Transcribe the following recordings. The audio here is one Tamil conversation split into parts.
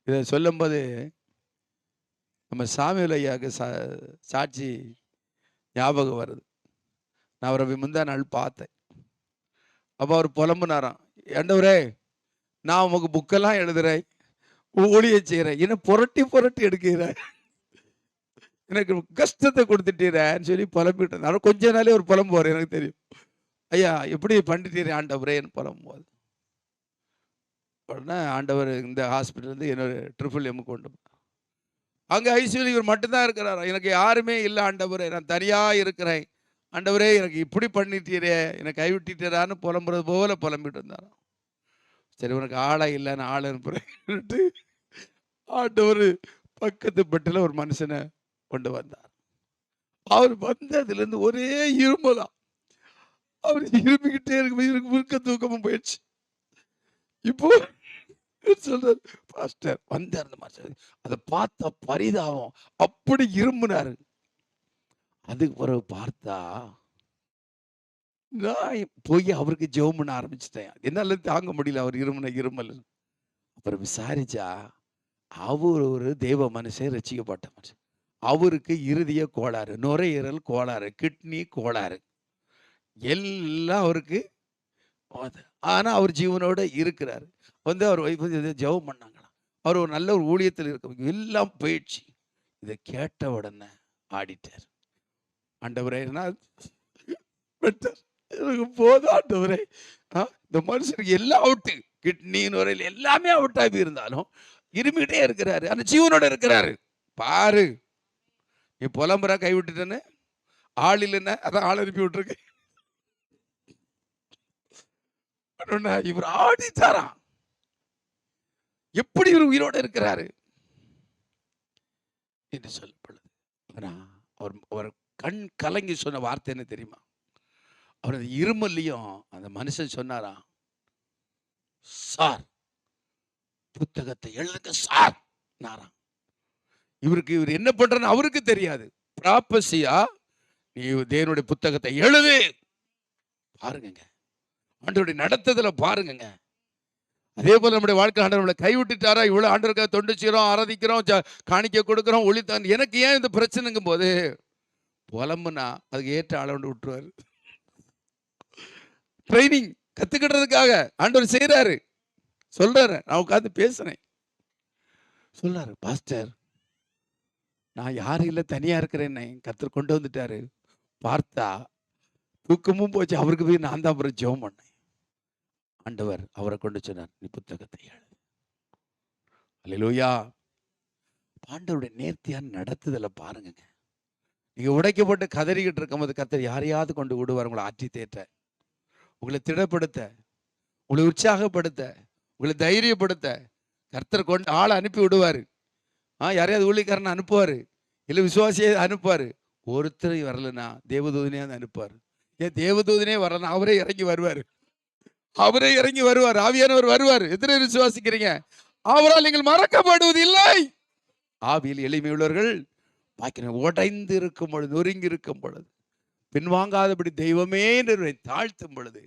இதை சொல்லும்போது நம்ம சாமியல் ஐயாவுக்கு சாட்சி ஞாபகம் வருது. நான் அவரை முந்தா நாள் பார்த்தேன். அப்போ அவர் புலம்புனாராம், ஆண்டவரே நான் உமக்கு புக்கெல்லாம் எழுதுறேன், ஊழியம் செய்கிறேன், என்ன புரட்டி புரட்டி எடுக்கிறேன், எனக்கு கஷ்டத்தை கொடுத்துட்டீரேன்னு சொல்லி புலம்பிட்டு இருந்தாலும் கொஞ்ச நாளே ஒரு புலம்புவார். எனக்கு தெரியும், ஐயா எப்படி பண்ணிட்டீரே ஆண்டவரேன்னு புலம்புவார். உடனே ஆண்டவர் இந்த ஹாஸ்பிட்டல் என்னோட MMM கொண்டு அங்கே ஐசியூ இவர் மட்டும்தான் இருக்கிறார். எனக்கு யாருமே இல்லை ஆண்டவரே, நான் தனியாக இருக்கிறேன் ஆண்டவரே, எனக்கு இப்படி பண்ணிட்டீரே, என்னை கைவிட்டுட்டாரான்னு புலம்புறது போல புலம்பிட்டு இருந்தாராம். சரி உனக்கு ஆளை இல்லைன்னு ஆள் அனுப்புறேன்ட்டு ஆண்டவர் பக்கத்து பெட்டில் ஒரு மனுஷனை கொண்டு வந்தார். அவர் வந்ததுலேருந்து ஒரே இருமலாம். அவர் இருமிக்கிட்டே இருக்கு, முழுக்க தூக்கமும் போயிடுச்சு. இப்போ சொல்றாரு, பாஸ்டர் வந்தார் அந்த மாதிரி, அதை பார்த்த பரிதாபம், அப்படி இருமுனாரு. அதுக்கு பிறகு பார்த்தா நான் போய் அவருக்கு ஜெபம் பண்ண ஆரம்பிச்சிட்டேன். என்னால தாங்க முடியல அவர் இருமல். அப்புறம் விசாரிச்சா அவர் ஒரு தேவ மனுஷன், ரசிக்கப்பட்ட மனுஷன். அவருக்கு இருதய கோளாறு, நுரையீரல் கோளாறு, கிட்னி கோளாறு எல்லாம் அவருக்கு. ஆனா அவர் ஜீவனோட இருக்கிறாரு. வந்து அவர் வைஃப் ஜெபம் பண்ணாங்களாம். அவர் ஒரு நல்ல ஒரு ஊழியத்தில் இருக்க எல்லாம் போயிடுச்சு. இதை கேட்ட உடனே ஆடிட்டார். ஆண்டவரே எனக்கு போதும் ஆண்டவரே, இந்த மனுஷனுக்கு எல்லாம் அவுட்டு, கிட்னி நுரையில் எல்லாமே அவுட் ஆகி இருந்தாலும் இருமிட்டே இருக்கிறாரு, அந்த ஜீவனோட இருக்கிறாரு. பாரு நீ புலம்புறா கைவிட்டுட்டேன்னு, ஆள் இல்லைன்னா அதான் ஆள் அனுப்பி விட்டுருக்கு. இவர் ஆடித்தாராம், எப்படி இவர் உயிரோட இருக்கிறாரு என்று சொல்லப்படுது. அவர் கண் கலங்கி சொன்ன வார்த்தை என்ன தெரியுமா? அவரது இருமல்லையும் அந்த மனுஷன் சொன்னாராம், சார் புத்தகத்தை எழுதுங்க சார் நாராம். இவருக்கு இவர் என்ன பண்றன்னு அவருக்கு தெரியாது. ப்ராபசியா நீ தேவனுடைய புத்தகத்தை எழுது. பாருங்க ஆண்டவருடைய நடத்துதல பாருங்க. அதே போல நம்முடைய வாழ்க்கை ஆண்டவர் நம்மளை கைவிட்டுட்டாரா, இவ்வளவு ஆண்டவருக்காக தொண்டு செய்யறோம், ஆராதிக்கிறோம், காணிக்க கொடுக்கிறோம், ஒளித்தான், எனக்கு ஏன் இந்த பிரச்சனைங்கும் போது புலம்புனா அதுக்கு ஏற்ற ஆளை கொண்டு விட்டுருவாரு. ட்ரைனிங் கத்துக்கிட்டதுக்காக ஆண்டவர் செய்யறாரு. சொல்றாரு, நான் உட்காந்து பேசுறேன். சொல்றாரு, பாஸ்டர் நான் யாரும் இல்லை, தனியா இருக்கிறேன்னு கர்த்தர் கொண்டு வந்துட்டாரு. பார்த்தா தூக்கமும் போச்சு. அவருக்கு போய் நான் தான் அப்புறம் ஜெபம் பண்ணேன். ஆண்டவர் அவரை கொண்டு சொன்னார், நீ புத்தகத்தை எழுது. அல்லேலூயா. ஆண்டவருடைய நேர்த்தியான நடத்துதலை பாருங்க. நீங்க உடைக்கப்பட்டு கதறிக்கிட்டு இருக்கும் போது கர்த்தர் யாரையாவது கொண்டு விடுவார், உங்களை ஆற்றி தேற்ற, உங்களை திடப்படுத்த, உங்களை உற்சாகப்படுத்த, உங்களை தைரியப்படுத்த கர்த்தர் கொண்டு ஆளை அனுப்பி விடுவாரு. யாரையாவது ஊழியக்காரனை அனுப்புவாரு, இல்லை விசுவாசியை அனுப்புவாரு. ஒருத்தர் வரலன்னா தேவதூதனே அனுப்புவார். ஏன் தேவதூதனே வரலன்னா அவரே இறங்கி வருவார். அவரே இறங்கி வருவார், ஆவியானவர் வருவார். எத்தனை விசுவாசிக்கிறீங்க? அவரால் நீங்கள் மறக்கப்படுவது இல்லை. ஆவியில் எளிமை உள்ளவர்கள் உடைந்து இருக்கும் பொழுது, நொறுங்கி இருக்கும் பொழுது, பின்வாங்காதபடி தெய்வமே என்று தாழ்த்தும் பொழுது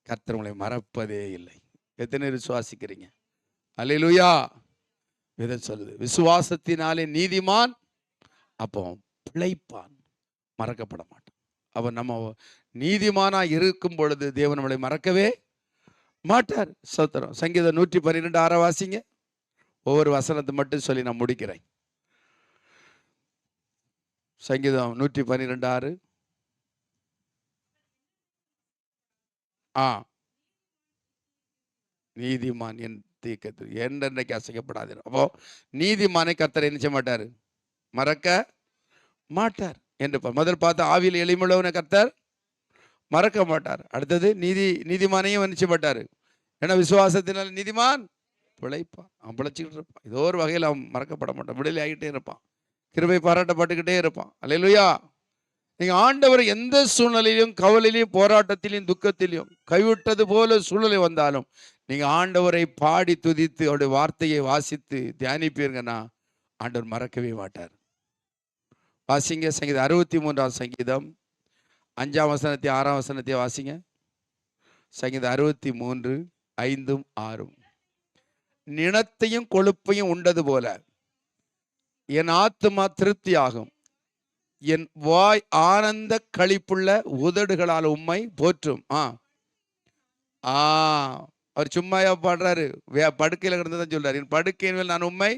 கர்த்தர் உங்களை மறப்பதே இல்லை. எத்தனை விசுவாசிக்கிறீங்க? அல்லேலூயா. வேதம் சொல்லுது, விசுவாசத்தினாலே நீதிமான் அப்போ பிழைப்பான், மறக்கப்பட மாட்டான். அவன் நம்ம நீதிமானா இருக்கும் பொழுது தேவன் நம்மளை மறக்கவே மாட்டார். சோத்திரம். சங்கீதம் 112 வாசிங்க. ஒவ்வொரு வசனத்தை மட்டும் சொல்லி நான் முடிக்கிறேன். சங்கீதம் 112 நீதிமான் என் தீக்கத்து என்றைக்கு அசைக்கப்படாது. அப்போ நீதிமானை கர்த்தர் என்ன செய்ய மாட்டார், மறக்க மாட்டார் என்று முதல் பார்த்து ஆவியில் எளிமையுள்ளவனை கர்த்தர் மறக்க மாட்டார். அடுத்தது நீதிமானையும் நினைச்ச மாட்டார். ஏன்னா விசுவாசத்தினால் நீதிமான் பிழைப்பான். அவன் பிழைச்சிக்கிட்டு இருப்பான். ஏதோ ஒரு வகையில் அவன் மறக்கப்பட மாட்டான், விடுதலை ஆகிட்டே இருப்பான், கிருபை பாராட்டப்பட்டுக்கிட்டே இருப்பான். அல்லேலூயா. நீங்க ஆண்டவர் எந்த சூழ்நிலையிலும், கவலையிலையும், போராட்டத்திலையும், துக்கத்திலையும் கைவிட்டது போல சூழ்நிலை வந்தாலும் நீங்க ஆண்டவரை பாடி துதித்து அவருடைய வார்த்தையை வாசித்து தியானிப்பீங்கன்னா ஆண்டவர் மறக்கவே மாட்டார். வாசிங்க சங்கீதம் 63 சங்கீதம் 5 வசனத்தை 6 வசனத்தை வாசிங்க. சங்கீதம் 63 5 6. நிணத்தையும் கொழுப்பையும் உண்டது போல என் ஆத்துமா திருப்தி ஆகும். என் வாய் ஆனந்த களிப்புள்ள உதடுகளால் உம்மை போற்றும். அவர் சும்மாயா பாடுறாரு, படுக்கையில கிடந்ததான் சொல்றாரு. என் படுக்கையின் மேல் நான் உம்மை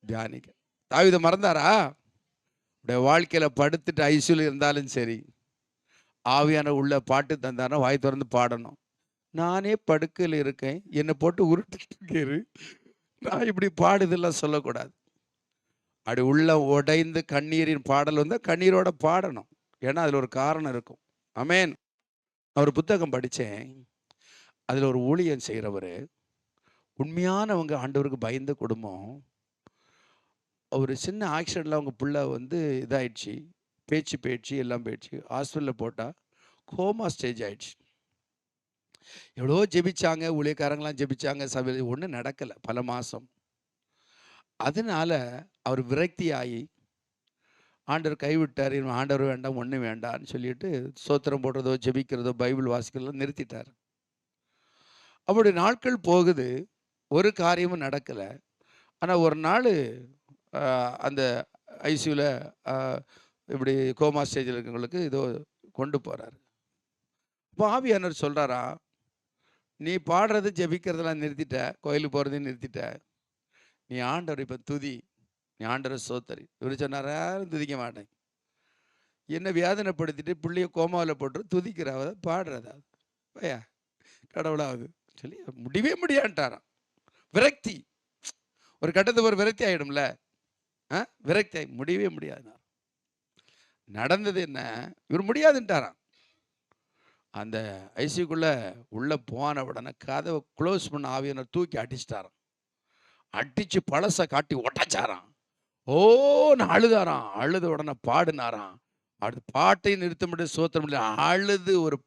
தியானிக்க. தாவீது மறந்தாரா? வாழ்க்கையில படுத்துட்டு ஐசியூல இருந்தாலும் சரி, ஆவியான உள்ள பாட்டு தந்தானா வாய் திறந்து பாடணும். நானே படுக்கையில் இருக்கேன், என்னை போட்டு உருட்டு, நான் இப்படி பாடுதெல்லாம் சொல்லக்கூடாது. அப்படி உள்ள உடைந்து கண்ணீரின் பாடல் வந்து கண்ணீரோட பாடணும். ஏன்னா அதில் ஒரு காரணம் இருக்கும். ஆமென். ஒரு புத்தகம் படித்தேன். அதில் ஒரு ஊழியம் செய்கிறவர், உண்மையானவங்க, ஆண்டவருக்கு பயந்த குடும்பம். ஒரு சின்ன ஆக்சிடெண்ட்டில் அவங்க பிள்ளை வந்து இதாயிடுச்சு, பேச்சு எல்லாம் போயிடுச்சு. ஹாஸ்பிட்டலில் போட்டால் கோமா ஸ்டேஜ் ஆயிடுச்சு. எவ்வளோ ஜெபிச்சாங்க, ஊழியக்காரங்களாம் ஜெபிச்சாங்க, சபையில் ஒன்றும் நடக்கலை பல மாதம். அதனால அவர் விரக்தி ஆகி ஆண்டவர் கைவிட்டார். ஆண்டவர் வேண்டாம், ஒன்றும் வேண்டான்னு சொல்லிட்டு சோத்திரம் போடுறதோ ஜெபிக்கிறதோ பைபிள் வாசிக்கிறதோ நிறுத்திட்டார். அப்படி நாட்கள் போகுது, ஒரு காரியமும் நடக்கலை. ஆனால் ஒரு நாள் அந்த ஐசியூவில் இப்படி கோமா ஸ்டேஜில் இருக்கவங்களுக்கு ஏதோ கொண்டு போகிறாரு. இப்போ ஆவியானவர் சொல்கிறாரா, நீ பாடுறது ஜெபிக்கிறதெல்லாம் நிறுத்திட்ட, கோயிலுக்கு போகிறதையும் நிறுத்திட்ட, நீ ஆண்டவர் இப்போ துதி, நீ ஆண்டவர் சோத்தரி. இவர் சொன்னார், யாரும் துதிக்க மாட்டேன், என்ன வேதனைப்படுத்திட்டு பிள்ளைய கோமாவில் போட்டு துதிக்கிறவ பாடுறதா பையா கடவுளாவது சொல்லி முடியவே முடியான்ட்டாராம். விரக்தி, ஒரு கட்டத்துக்கு ஒரு விரக்தி ஆகிடும்ல, விரக்தி ஆகி முடியவே முடியாது. நடந்தது என்ன, இவர் முடியாதுன்ட்டாராம். அந்த ஐசிக்குள்ள உள்ள போன உடனே கதவை க்ளோஸ் பண்ண ஆவியான தூக்கி அடிச்சிட்டாராம். அடிச்சு பழசை காட்டி ஒட்டச்சாராம். நான் அழுதாராம். அழுத உடனே பாடினாராம். அடுத்து பாட்டையும் நிறுத்த முடியாது, சோத்த முடியல. அழுது ஒரு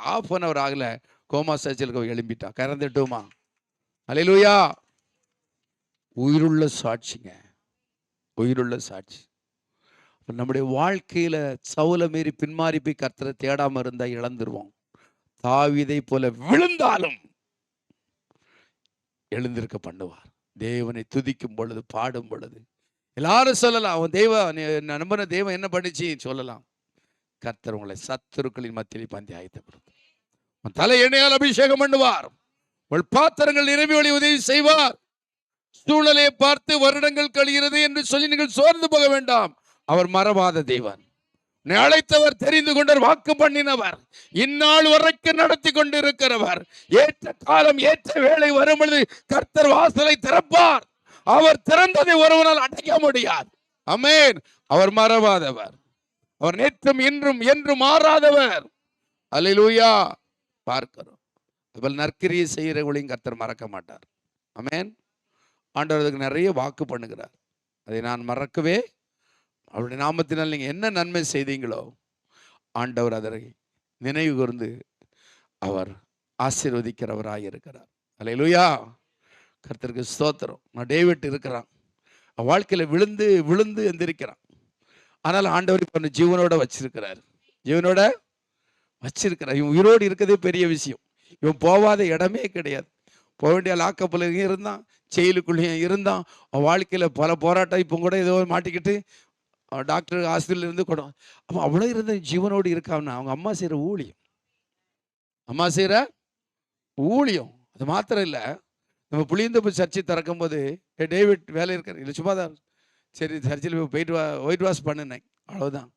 ½ ஆகல, கோமா ஸ்டேஜில் எழும்பிட்டா. கறந்துட்டுமா? அல்லேலூயா. உயிருள்ள சாட்சிங்க, உயிருள்ள சாட்சி. நம்முடைய வாழ்க்கையில சவுல மீறி பின்மாறி போய் கர்த்தரை தேடாம இருந்தா இழந்துருவோம். தாவீதை போல விழுந்தாலும் எழுந்திருக்க பண்ணுவார். தேவனை துதிக்கும் பொழுது, பாடும் பொழுது எல்லாரும் சொல்லலாம், அவன் தேவன், நம்பின தேவன் என்ன பண்ணிச்சு சொல்லலாம். கர்த்தர் உங்களை சத்துருக்களின் மத்தியில் பந்தி ஆயத்தப்படுத்தும். உன் தலை எண்ணெயால் அபிஷேகம் பண்ணுவார். உங்கள் பாத்திரங்கள் நிரம்பி ஒளி உதவி செய்வார். சூழலை பார்த்து வருடங்கள் கழிகிறது என்று சொல்லி நீங்கள் சோர்ந்து போக வேண்டாம். அவர் மறவாத தேவன். அழைத்தவர், தெரிந்து கொண்டவர், வாக்கு பண்ணினவர், இந்நாள் வரைக்கும் நடத்தி கொண்டு இருக்கிறவர். ஏற்ற காலம் ஏற்ற வேளை வரும் பொழுது கர்த்தர் வாசலை திறப்பார். அவர் திறந்ததை ஒருவனால் அடைக்க முடியாது. ஆமென். அவர் மறவாதவர், அவர் நேற்றும் இன்றும் என்றும் மாறாதவர். அல்லேலூயா. பார்க்கிறோம், நற்கிரியை செய்கிறவங்களையும் கர்த்தர் மறக்க மாட்டார். ஆமென். ஆண்டவருக்கு நிறைய வாக்கு பண்ணுகிறார், அதை நான் மறக்கவே, அவருடைய நாமத்தினால் நீங்கள் என்ன நன்மை செய்தீங்களோ ஆண்டவர் அதை நினைவு கூர்ந்து அவர் ஆசீர்வதிக்கிறவராக இருக்கிறார். அல்லேலூயா. கர்த்தருக்கு ஸ்தோத்திரம். நான் டேவிட் இருக்கிறான், வாழ்க்கையில் விழுந்து விழுந்து எந்திரிக்கிறான். ஆனால் ஆண்டவர் இப்போ ஜீவனோட வச்சிருக்கிறார், ஜீவனோட வச்சிருக்கிறார். இவன் உயிரோடு இருக்கிறதே பெரிய விஷயம். இவன் போகாத இடமே கிடையாது. போக வேண்டிய லாக்கப்பில் இருந்தான், செயலுக்குள்ளேயும் இருந்தான். அவன் வாழ்க்கையில் பல போராட்டம், இப்போ கூட ஏதோ மாட்டிக்கிட்டு டாக்டர் ஹாஸ்பிட்டல் இருந்து கூட. அப்போ அவ்வளோ இருந்த ஜீவனோடு இருக்கான்னா அவங்க அம்மா செய்கிற ஊழியம், அம்மா செய்கிற ஊழியம். அது மாத்திரம் இல்லை, நம்ம புளியந்தோப்பு சர்ச்சை திறக்கும் போது டேவிட் வேலை இருக்கார் இல்லை, சும்மா தான் சரி சர்ச்சில் போய் போயிட்டு ஒயிட் வாஷ் பண்ணினேன், அவ்வளோதான்.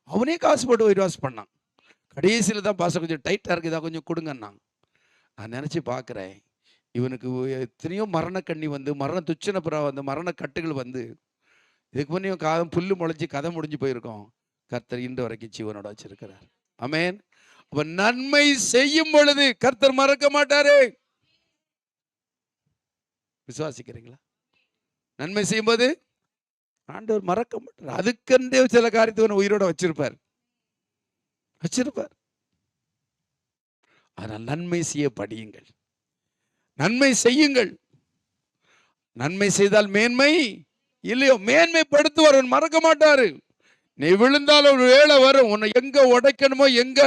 அவனே காசு போட்டு ஒயிட் வாஷ் பண்ணான். கடைசியில் தான் பாச கொஞ்சம் டைட்டாக இருக்குது, இதாக கொஞ்சம் கொடுங்கண்ணா. நான் நினச்சி பார்க்குறேன், இவனுக்கு எத்தனையோ மரணக்கண்ணி வந்து, மரண துச்சனப்புறா வந்து, மரண கட்டுகள் வந்து, இதுக்கு முன்னே காதம் புல்லு முளைச்சி கதை முடிஞ்சு போயிருக்கோம். கர்த்தர் இன்று வரைக்கும் ஜீவனோட வச்சிருக்கிறார். ஆமென். அப்ப நன்மை செய்யும் பொழுது கர்த்தர் மறக்க மாட்டாரு. விசுவாசிக்கிறீங்களா? நன்மை செய்யும் போது ஆண்டவர் மறக்க மாட்டார். அதுக்கென்றே சில காரியத்தை உயிரோட வச்சிருப்பார். ஆனால் நன்மை செய்ய படியுங்கள், நன்மை செய்யுங்கள். நன்மை செய்தால் மேன்மை இல்லையோ, மேன்மைப்படுத்துவார், மறக்க மாட்டாரு. நீ விழுந்தாலும் ஒரு வேளை வரும், உன்னை எங்க உடைக்கணுமோ, எங்க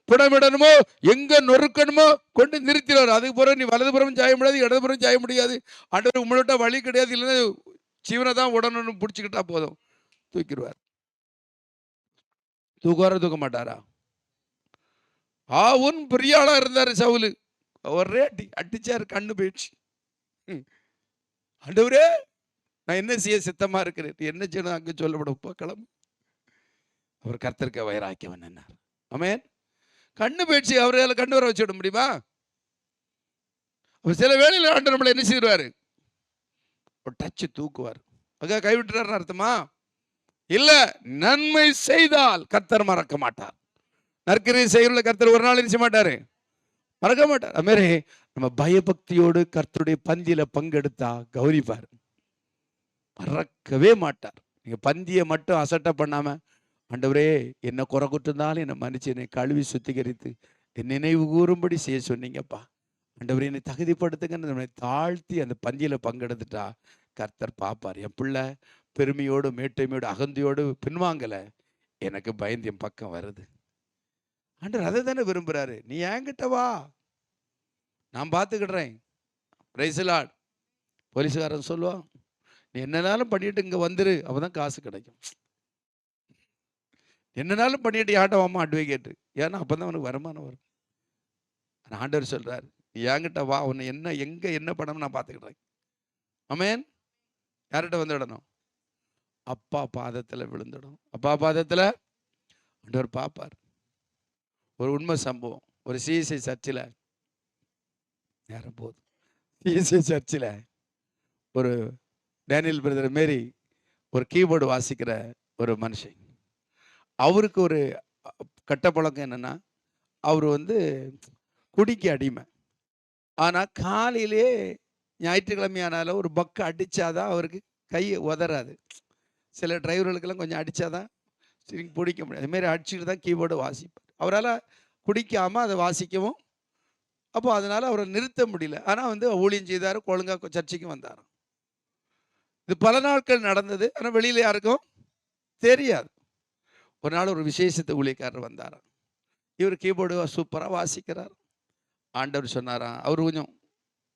புடமிடணுமோ, எங்க நொறுக்கணுமோ கொண்டு நிறுத்திடுவார். அதுக்கு பிறகு நீ வலதுபுறம் சாய முடியாது, இடதுபுறம் சாய முடியாது. ஆண்டவர் உங்கள்கிட்ட வழி கிடையாது, இல்லைன்னா ஜீவனை தான் உடனே பிடிச்சிக்கிட்டா போதும், தூக்கிடுவார். தூக்குவாரா தூக்க மாட்டாரா? ஆவுன் பெரிய ஆளா இருந்தாரு சவுலு, ஒரே அடிச்சாரு, கண்ணு போயிடுச்சு. ஆண்டவரே நான் என்ன செய்ய சித்தமா இருக்கிறேன், என்ன செய்யணும் அங்க சொல்லப்படும், கிளம்பு. அவர் கர்த்தருக்கு வைராக்கியவன் என்னார். ஆமென். கண்ணு போயிடுச்சு, அவரால் கண்ணு வர வச்சு விட முடியுமா? சில வேளையில் ஆண்டவர் நம்மளை என்ன செய்வாரு, ஒரு டச்சு தூக்குவார். அக்கா கைவிட்டுறாருன்னு அர்த்தமா? இல்ல, நன்மை செய்தால் கர்த்தர் மறக்க மாட்டார். நற்கிரியை செய்யற கர்த்தர் ஒரு நாள் நினைச்ச மாட்டாரு, மறக்க மாட்டார். அது மாதிரி நம்ம பயபக்தியோடு கர்த்தருடைய பந்தியில பங்கெடுத்தா கௌரிப்பார், மறக்கவே மாட்டார். நீங்க பந்தியை மட்டும் அசட்டை பண்ணாம, ஆண்டவரே என்ன குறை குற்றந்தாலும் என்னை மன்னிச்சு என்னை கழுவி சுத்திகரித்து என் நினைவு கூறும்படி செய்ய சொன்னீங்கப்பா, ஆண்டவரே என்னை தகுதிப்படுத்துங்கன்னு நம்மளை தாழ்த்தி அந்த பந்தியில பங்கெடுத்துட்டா கர்த்தர் பார்ப்பார். என் பிள்ளை பெருமையோடு மேட்டுமையோடு அகந்தியோடு பின்வாங்கலை, எனக்கு பயந்து என் பக்கம் வருது. ஆண்டவர் அதை தானே விரும்புறாரு. நீ என்கிட்ட வா, நான் பார்த்துக்கிடுறேன். Praise the Lord. போலீஸ்காரன் சொல்லுவான், நீ என்னனாலும் பண்ணிட்டு இங்கே வந்துரு, அப்பதான் காசு கிடைக்கும். என்னனாலும் பண்ணிட்டு யாட்டவாமா அட்வொகேட்டு, ஏன்னா அப்பதான் அவனுக்கு வருமானம் வரும். ஆண்டவர் சொல்றாரு, நீ என்கிட்ட வா, உன்னை என்ன எங்க என்ன பண்ணணும் நான் பார்த்துக்கிடுறேன். ஆமென். யார்கிட்ட வந்துடணும்? அப்பா பாதத்தில் விழுந்துடும். அப்பா பாதத்தில் ஆண்டவர் பார்ப்பார். ஒரு உண்மை சம்பவம், ஒரு சிஎஸ்ஐ சர்ச்சில் நேரம் போதும், சிஎஸ்ஐ சர்ச்சில் ஒரு டேனியல் பிரதர் மாரி ஒரு கீபோர்டு வாசிக்கிற ஒரு மனுஷன், அவருக்கு ஒரு கட்ட பழக்கம் என்னன்னா, அவர் குடிக்கு அடிமை. ஆனால் காலையிலே ஞாயிற்றுக்கிழமையானாலும் ஒரு பக்கு அடித்தாதான் அவருக்கு கை உதறாது. சில டிரைவர்களுக்கெல்லாம் கொஞ்சம் அடித்தாதான் பிடிக்க முடியாது. அதுமாரி அடிச்சுட்டு தான் கீபோர்டு வாசிப்பார். அவரால் குடிக்காமல் அதை வாசிக்கவும், அப்போ அதனால் அவரை நிறுத்த முடியல. ஆனால் ஊழியம் செய்தார், ஒழுங்காக சர்ச்சைக்கு வந்தார். இது பல நாட்கள் நடந்தது. ஆனால் வெளியில் யாருக்கும் தெரியாது. ஒரு நாள் ஒரு விசேஷத்தை ஊழியக்காரர் வந்தாராம். இவர் கீபோர்டு சூப்பராக வாசிக்கிறார். ஆண்டவர் சொன்னாராம், அவர் கொஞ்சம்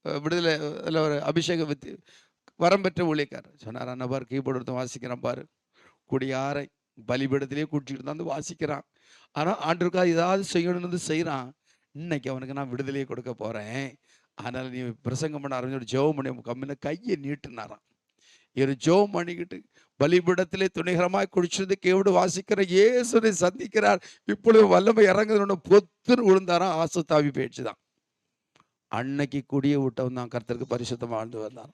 விடுதலை அதில் ஒரு அபிஷேகம் வித்து வரம் பெற்ற ஊழியக்காரர் சொன்னாராம், நான் பாரு கீபோர்டு எடுத்து வாசிக்கிறான் பாரு, குடியாரை பலிபீடத்திலே கூட்டிகிட்டு தான் வாசிக்கிறான். ஆனால் ஆண்டவருக்காக ஏதாவது செய்யணும்னு செய்கிறான். இன்னைக்கு அவனுக்கு நான் விடுதலையை கொடுக்க போகிறேன், அதனால் நீ பிரசங்கம் பண்ண ஆரம்பிச்சு ஜெபம் பண்ணி கம்மின கையை நீட்டுனாராம். இவர் ஜெபம் பண்ணிக்கிட்டு பலிபீடத்திலே துணிகரமாய் குடிச்சிருந்து கீபோர்டு வாசிக்கிற இயேசுவை சந்திக்கிறார். இப்பொழுது வல்லமை இறங்குதுன்னு பொத்துன்னு விழுந்தாராம். ஆசை தாவி போயிடுச்சு தான். அன்னைக்கு குடியை விட்டவன் தான் கர்த்தருக்கு பரிசுத்தமாக வாழ்ந்து வந்தான்.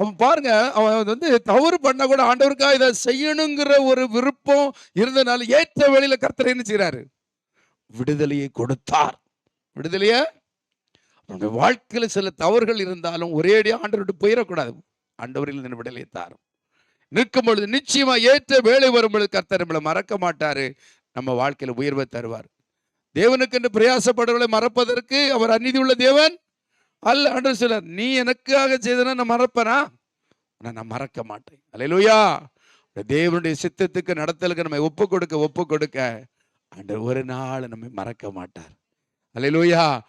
அவன் பாருங்க, அவன் தவறு பண்ண கூட ஆண்டவருக்காக இதை செய்யணுங்கிற ஒரு விருப்பம் இருந்தனால ஏற்ற வழியில கர்த்தர் என்ன செய்யறாரு, விடுதலையை கொடுத்தார். விடுதலைய வாழ்க்கையில சில தவறுகள் இருந்தாலும் ஒரேடியா ஆண்டவர்கிட்ட போயிடக்கூடாது. ஆண்டவரில் விடுதலையை தாரும். நிற்கும் பொழுது நிச்சயமா ஏற்ற வேலை வரும் பொழுது கர்த்தர் நம்மளை மறக்க மாட்டாரு, நம்ம வாழ்க்கையில உயர்வை தருவார். தேவனுக்கு என்று பிரயாசப்படுவதை மறப்பதற்கு அவர் அநீதி உள்ள தேவன் அல்ல. ஆண்டவர் சொல்றார், நீ எனக்காக செய்தனா நான் மறப்பனா, நான் மறக்க மாட்டேன். அல்லேலூயா. தேவனுடைய சித்தத்துக்கு நடத்தலுக்கு நம்ம ஒப்பு கொடுக்க ஆண்டவர் ஒரு நாள் நம்மை மறக்க மாட்டார். அல்லேலூயா.